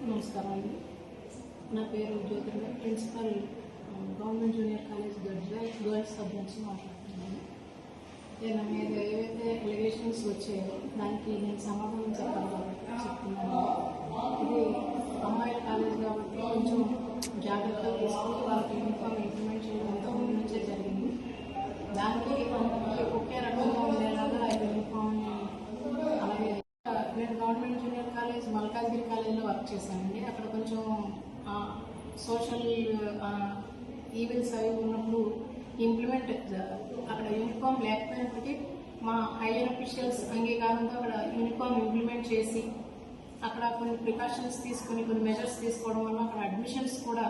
నమస్కారం అండి. నా పేరు జ్యోతిర్గ, principal government junior college girls సబ్ నుంచి మాట్లాడుతున్నాను. నా మీద ఏవైతే ఎలిగేషన్స్ వచ్చాయో దానికి నేను సమాధానం చెప్తున్నాను. ఇది అమ్మాయిల కాలేజ్ కాబట్టి కొంచెం జాగ్రత్తగా తీసుకుని వాళ్ళకి యూనిఫామ్ ఇంప్లిమెంట్ చేయడం అంతకుముందు నుంచే జరిగింది. దానికి ఒకే రకంగా ఉండేలాగా యూనిఫామ్. అలాగే నేను గవర్నమెంట్ జూనియర్ కాలేజ్ మల్కాజ్గిరి కాలేజ్లో వర్క్ చేశానండి. అక్కడ కొంచెం సోషల్ ఈవెంట్స్ అవి ఉన్నప్పుడు ఇంప్లిమెంట్ అక్కడ యూనిఫామ్ లేకపోయినప్పటికీ మా హైయర్ అఫీషియల్స్ అంగీకారంతో అక్కడ యూనిఫామ్ ఇంప్లిమెంట్ చేసి అక్కడ కొన్ని ప్రికాషన్స్ తీసుకుని కొన్ని మెజర్స్ తీసుకోవడం వల్ల అక్కడ అడ్మిషన్స్ కూడా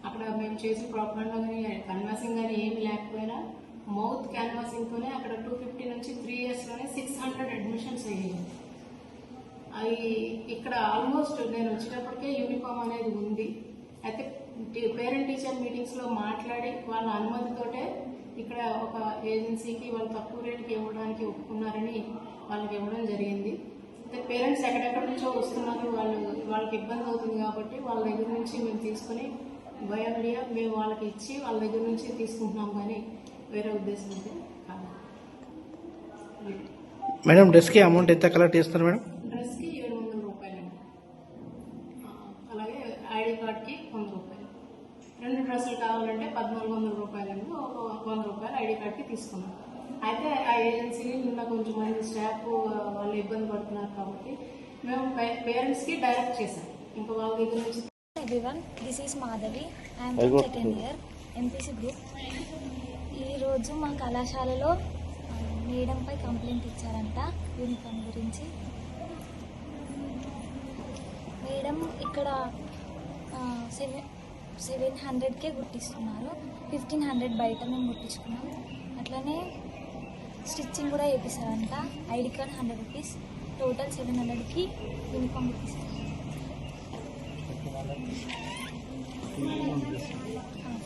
అక్కడ మేము చేసి ప్రాపర్గా కానీ కన్వాసింగ్ కానీ ఏమి లేకపోయినా మౌత్ క్యాన్వాసింగ్తోనే అక్కడ 250 నుంచి 3 ఇయర్స్లోనే 600 అడ్మిషన్స్ అయ్యాయి. అది ఇక్కడ ఆల్మోస్ట్ నేను వచ్చేటప్పటికే యూనిఫామ్ అనేది ఉంది. అయితే పేరెంట్ టీచర్ మీటింగ్స్లో మాట్లాడి వాళ్ళ అనుమతితోటే ఇక్కడ ఒక ఏజెన్సీకి వాళ్ళు తక్కువ రేటుకి ఇవ్వడానికి ఒప్పుకున్నారని వాళ్ళకి ఇవ్వడం జరిగింది. అయితే పేరెంట్స్ ఎక్కడెక్కడి నుంచో వస్తున్నారు, వాళ్ళకి ఇబ్బంది అవుతుంది కాబట్టి వాళ్ళ దగ్గర నుంచి మేము తీసుకుని బయోమీడియా మేము వాళ్ళకి ఇచ్చి వాళ్ళ దగ్గర నుంచి తీసుకుంటున్నాం, కానీ వేరే ఉద్దేశం అయితే కాదు. మేడం డ్రెస్కి అమౌంట్ ఎంత కలెక్ట్ చేస్తారు మేడం? డ్రెస్కి 700 రూపాయలండి. అలాగే ఐడి కార్డ్కి 100 రూపాయలు. 2 డ్రెస్సులు కావాలంటే 1400 రూపాయలండి. ఒక 100 రూపాయలు ఐడి కార్డ్కి తీసుకున్నాం. అయితే ఆ ఏజెన్సీ నిన్న కొంచెం మంది స్టాఫ్ వాళ్ళు ఇబ్బంది పడుతున్నారు కాబట్టి మేము పేరెంట్స్కి డైరెక్ట్ చేశాం. ఇంకా వాళ్ళ దగ్గర నుంచి everyone, this is Madhavi. I am from second year MPC group. ఈరోజు మా కళాశాలలో మేడంపై కంప్లైంట్ ఇచ్చారంట యూనిఫామ్ గురించి. మేడం ఇక్కడ 700కే గుట్టిస్తున్నారు, 1500 బయట మేము గుట్టించుకున్నాం. అట్లనే స్టిచ్చింగ్ కూడా చేపిస్తారంట. ఐడి కార్డ్ 100 రూపీస్, టోటల్ 700కి యూనిఫామ్ గుట్టిస్తారు.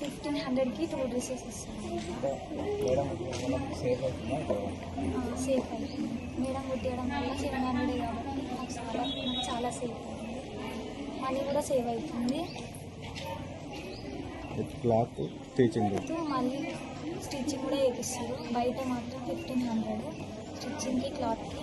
1500కి 2 డ్రెస్సెస్ ఇస్తారు. సేఫ్ అవుతుంది. మేడం కుట్టేయడం వల్ల 700 కాబట్టి నాకు చాలా సేఫ్ అవుతుంది. మనీ కూడా సేవ్ అవుతుంది. క్లాత్ స్టిచ్చింగ్ మళ్ళీ స్టిచ్చింగ్ కూడా చేపిస్తారు. బయట మాత్రం 1500 స్టిచ్చింగ్కి క్లాత్కి.